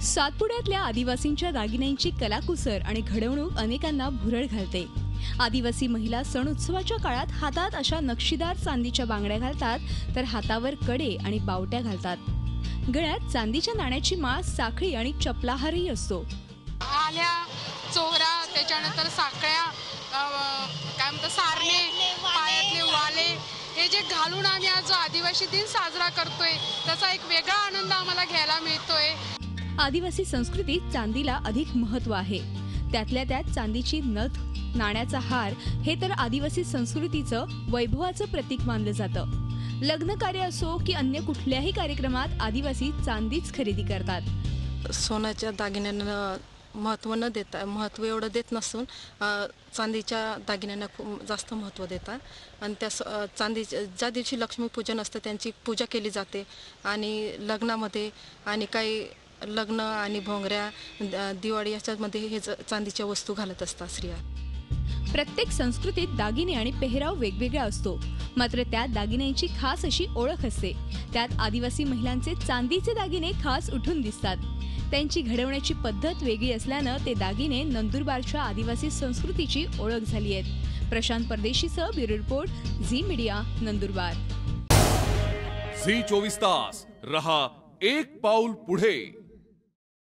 सातपुड्यातल्या आदिवासींच्या दागिन्यांची कलाकुसर आणि घडवणूक अनेकांना भुरळ घालते। आदिवासी महिला सण उत्सवाच्या काळात हातात अशा नक्षीदार चांदीच्या बांगड्या घालतात, तर हातावर कडे आणि बावट्या घालतात। गळ्यात चांदीच्या नाण्याची माळ, साखळी आणि चपलाहारही असतो। आल्या, चोहरा, त्याच्यानंतर साखळ्या, काय म्हणतात सारणे, पायातले वाले, हे जे घालून आम्ही आज जो आदिवासी दिन साजरा करतोय, त्याचा एक वेगळा आनंद आम्हाला घ्यायला मिळतोय। आदिवासी संस्कृतीत चांदीला अधिक महत्त्व आहे। त्यातल्या त्यात चांदीची नथ, नाण्याचा हार हे तर आदिवासी संस्कृतीचं वैभवाचं प्रतीक मानलं जातं। लग्न कार्य असो की अन्य कुठल्याही कार्यक्रमात आदिवासी चांदीच खरेदी करतात। सोन्याच्या दागिन्यांना महत्त्व महत्त्व एवढं देत नसून चांदीच्या दागिन्यांना खूप जास्त महत्त्व देतात। आणि त्या चांदीच्या ज्या दिवशी लक्ष्मीपूजन असतं त्यांची पूजा केली जाते। आणि लग्नामध्ये आणि काही लग्न आणि भोंगऱ्या, दिवाळी याच्यामध्ये हे चांदीच्या वस्तू घालत असतात स्त्रिया। प्रत्येक संस्कृतीत दागिने आणि पेहराव वेगवेगळा असतो, मात्र त्या दागिन्यांची खास अशी ओळख असते। त्यात आदिवासी महिलांचे चांदीचे दागिने खास उठून दिसतात। त्यांची घडवण्याची पद्धत वेगळी असल्यानं ते दागिने नंदुरबारच्या आदिवासी संस्कृतीची ओळख झाली आहेत। प्रशांत परदेशीसह bureau report, Zee media, Nandurbar. Zee 24 तास रहा एक पाऊल पुढे।